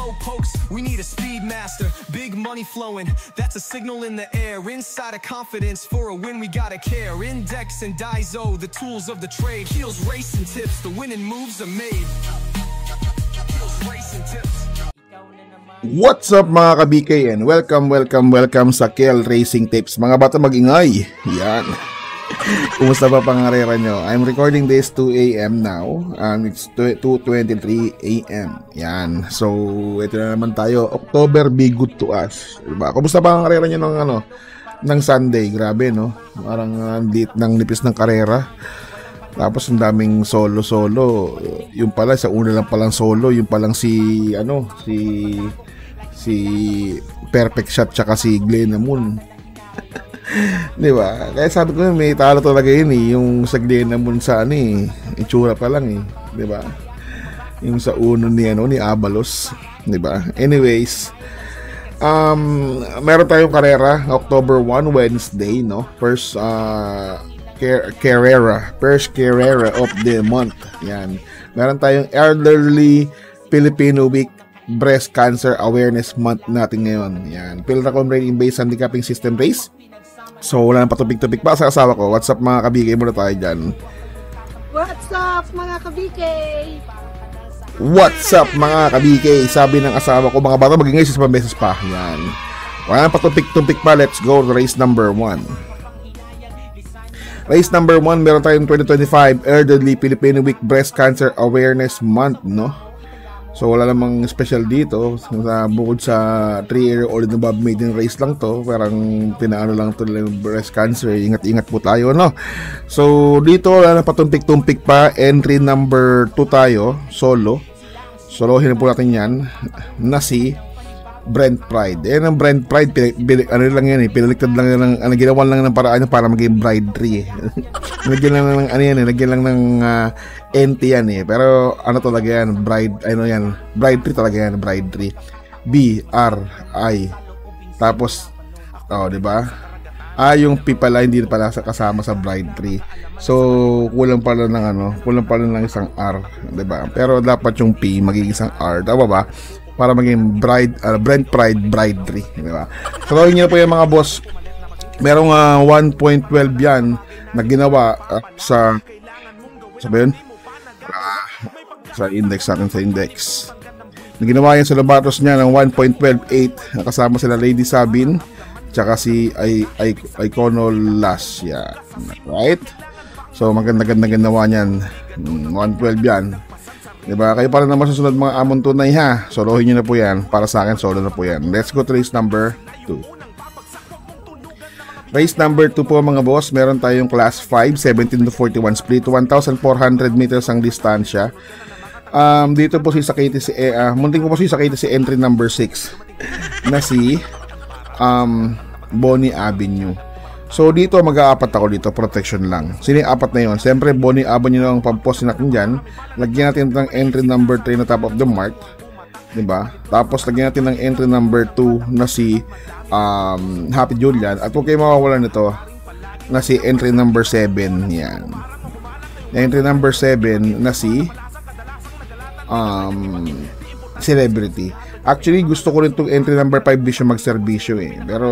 slowpokes, we need a speed master. Big money flowing, that's a signal in the air. Inside of confidence, for a win we gotta care. Index and Daiso, the tools of the trade. Heels, racing tips, the winning moves are made. Heels, racing tips. What's up mga ka-BKN? Welcome sa KL Racing Tips. Mga bata mag-ingay. Yan. Kumusta ba pangarera nyo? I'm recording this 2 AM now. It's 2:23 AM. Yan. So, ito na naman tayo. October be good to us. Diba? Kumusta ba pangarera nyo ng Sunday? Grabe, no? Parang nipis ng karera. Tapos ang daming solo. Yung pala, sa una lang palang solo. Yung palang si Perfect Shot tsaka si Glenna Moon. Di ba? Kaya sabi ko may talo talaga yun eh. Yung sa Glenna Moon sa itsura pa lang eh. Di ba? Yung sa uno ni Abalos. Di ba? Anyways, meron tayong karera October 1 Wednesday, no? First carrera of the month. Yan. Meron tayong Elderly Filipino Week Breast Cancer Awareness Month natin ngayon. Yan. Pilracom Rating Based Handicapping System Race. So, wala nang patupik-tupik pa sa asawa ko. What's up mga ka-BK? Muna tayo dyan. What's up mga ka-BK? What's up mga ka-BK? Sabi ng asawa ko, mga bata magingay sa beses pa. Yan. Wala nang patupik-tupik pa. Let's go. Race number 1. Race number 1, meron tayong 2025 Elderly Filipino Week Breast Cancer Awareness Month, no? So wala namang special dito bukod sa 3-year-old and above maiden race lang to. Parang tinaano lang to ng breast cancer. Ingat-ingat po tayo, no? So dito wala na patumpik-tumpik pa. Entry number 2 tayo, solo. Solohin po natin yan na si Brent Pride. Ang Brent Pride, lang yan eh. Pinaliktad lang yan ng, ginawa lang ng paraan para maging bride tree. Lagyan lang ng, lagyan lang ng NT yan eh. Pero talaga yan, bride tree talaga yan, bride tree. B-R-I. Tapos, diba? Yung P pala, hindi pala kasama sa bride tree. So, kulang pala ng isang R, diba? Pero dapat yung P magiging isang R, tama ba? Para maging Brent Pride bride tree, di ba? So, nyo po yung mga boss. Merong 1.12 yan na ginawa sa index natin, sa index. Na ginawa yan sa Lobatos niya ng 1.128 kasama sila Lady Sabin tsaka si Iconolas. Yeah. Right? So, maganda ginawa niyan. 112 yan. Diba? Kayo pa rin naman susunod mga amon tunay ha. Solohin nyo na po yan. Para sa akin, solo na po yan. Let's go to race number 2. Race number 2 po mga boss. Meron tayong class 5, 17 to 41 split. 1,400 meters ang distansya. Dito po sisakiti munting ko po sisakiti si entry number 6 na si Bonnie Avenue. So dito mag-aapat ako dito, protection lang. Sino yung apat na yun? Siyempre Bonnie Avenue na ang pampost natin dyan. Lagyan natin ng entry number 3 na top of the mark, diba? Tapos lagyan natin ng entry number 2 na si Happy Julian. At huwag kayo mawawalan nito na si entry number 7. Yan. Entry number 7 na si Celebrity. Actually gusto ko rin itong entry number 5 di siya magserbisyo eh. Pero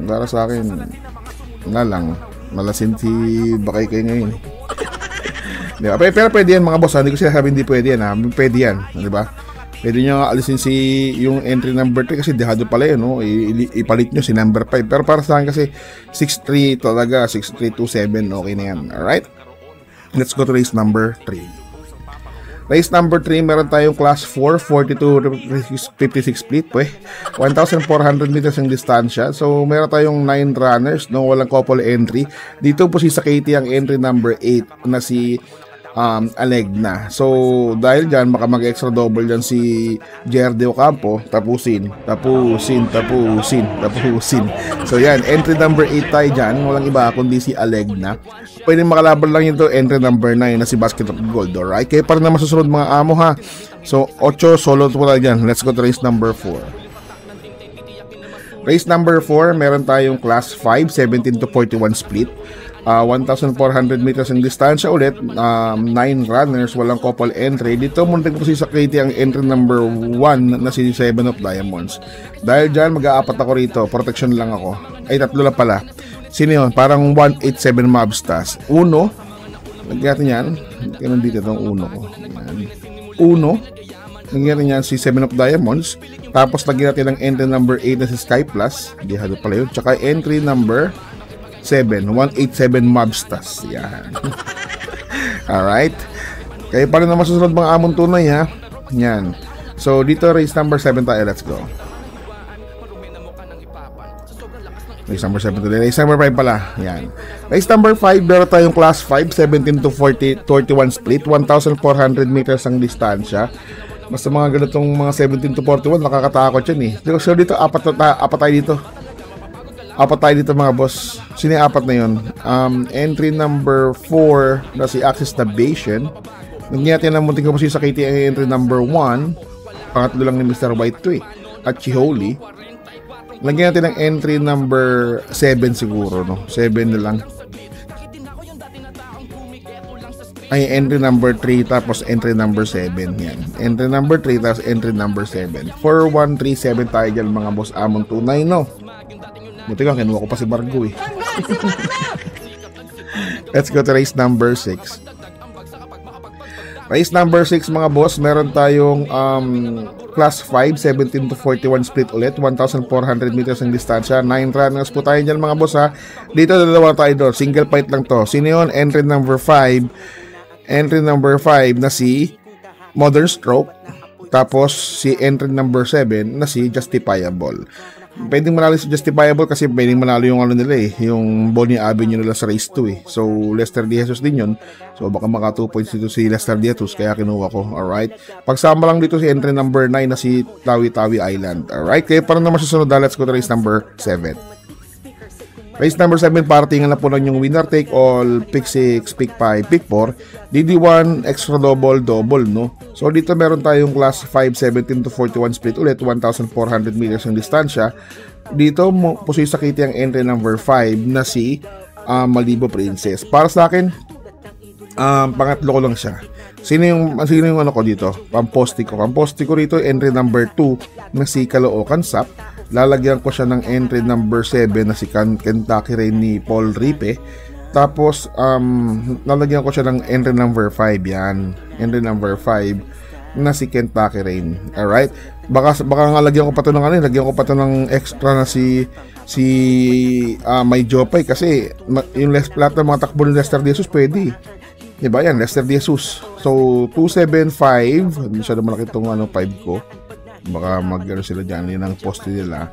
para sa akin malasin si Bakay kayo ngayon. Diba? Pero pwede yan mga boss, hindi ko sinasabi hindi pwede yan ha. Pwede yan, diba? Pwede nyo alisin yung entry number 3 kasi dehado pala yun, no? Ipalit nyo si number 5. Pero para sa akin kasi 6-3 talaga, 6-3-2-7, okay na yan. Alright? Let's go to race number 3. Race number 3, meron tayong class 4, 42-56 split, 1,400 meters ang distansya. So, meron tayong 9 runners, no? Walang couple entry. Dito po si Katie ang entry number 8 na si Alegna. So, dahil dyan, baka mag-extra double dyan si Jerde Ocampo. Tapusin. So, yan. Entry number 8 tayo dyan. Walang iba kundi si Alegna. Pwede makalaban lang ito. Entry number 9 na si Basket of Gold. Alright? Kaya pa rin naman susunod mga amo ha. So, 8 solo po tayo dyan. Let's go to race number 4. Race number 4, meron tayong class 5, 17 to 41 split. 1,400 meters ang distansya ulit, 9 runners, walang couple entry. Dito muna nagpusi sa KT ang entry number 1 na si 7 of Diamonds. Dahil dyan, mag-aapat ako rito, protection lang ako. Ay, tatlo lang pala. Sino yun? Parang 187 Mobstars. Uno, lagyan natin yan. Ganun dito itong uno ko. Uno, lagyan natin yan si 7 of Diamonds. Tapos lagyan natin ang entry number 8 na si Sky Plus. Hindi halo pala yun. Tsaka entry number 7, 187 Mobstars. Yan. Alright. Kaya pa rin na masusunod mga amon tunay ha. Yan. So dito race number 7 tayo. Let's go. Race number 7 today. Race number 5 pala. Yan. Race number 5, meron tayong class 5, 17 to 41 split. 1,400 meters ang distansya. Basta mga ganitong mga 17 to 41, nakakatakot yan eh. So dito, apat tayo dito. Apat tayo dito mga boss. Sino yung apat na yun? Entry number 4 na si Axis Navation. Nagyan natin ang munting kapasyon sa KT entry number 1. Pangatlo lang ni Mr. White to eh. At Chiholi. Lagyan natin ang entry number 7 siguro, no? 7 na lang. Ay, entry number 3 tapos entry number 7. Yan. Entry number 3 tapos entry number 7. 4137 tayo dyan mga boss amon tunay, no? Buti ka, kinuha ko pa si Bargo eh. Let's go to race number 6. Race number 6 mga boss, meron tayong class 5, 17 to 41 split ulit, 1,400 meters ang distansya, 9 runners po tayo dyan mga boss ha. Dito dalawa tayo doon, single fight lang to. Sino yun? Entry number 5. Entry number 5 na si Modern Stroke. Tapos si entry number 7 na si Justifiable. Pwedeng manalo si Justifiable kasi pwedeng manalo yung ano nila eh, yung Bonnie Avenue nila sa race 2 eh. So Lester De Jesus din yun. So baka maka 2 points dito si Lester De Jesus kaya kinuha ko. Alright. Pagsama lang dito si entry number 9 na si Tawi-Tawi Island. Alright. Kaya para naman susunod, let's go to race number 7. Race number 7, paratingan na po lang yung winner take all, pick 6, pick 5, pick 4, DD1, extra double, double, no? So dito meron tayong class 5, 17 to 41 split ulit, 1,400 meters ang distansya. Dito po sa kitty ang entry number 5 na si Malibu Princess. Para sa akin, pangatlo ko lang siya. Sino yung ano ko dito? Pamposti ko rito, entry number 2 na si Caloocan Sap. Lalagyan ko siya ng entry number 7 na si Kentucky Rain ni Paul Ripe. Tapos lalagyan ko siya ng entry number 5 yan. Entry number 5 na si Kentucky Rain. Alright? Baka nga lagyan ko pa to ng ano, lagyan ko pa to ng extra na si May Jopay kasi yung lahat ng mga takbo ni Lester De Jesus pwede. Diba yan? Lester De Jesus. So 275, hindi siya naman malaki itong 5 ko. Baka mag-gano sila dyan, yun ang poste nila.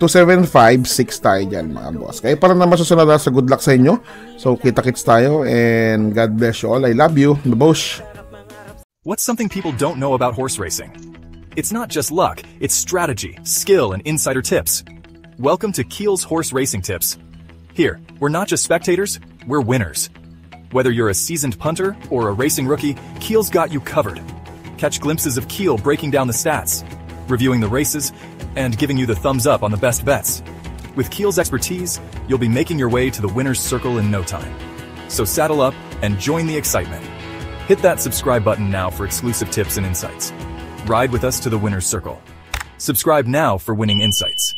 275, 6 tayo dyan mga boss. Kaya para na masusunod sa good luck sa inyo. So kita-kits tayo and God bless you all. I love you. Babosh! What's something people don't know about horse racing? It's not just luck, it's strategy, skill, and insider tips. Welcome to Keel's Horse Racing Tips. Here, we're not just spectators, we're winners. Whether you're a seasoned punter or a racing rookie, Keel's got you covered. Catch glimpses of Keel breaking down the stats, reviewing the races, and giving you the thumbs up on the best bets. With Keel's expertise, you'll be making your way to the winner's circle in no time. So saddle up and join the excitement. Hit that subscribe button now for exclusive tips and insights. Ride with us to the winner's circle. Subscribe now for winning insights.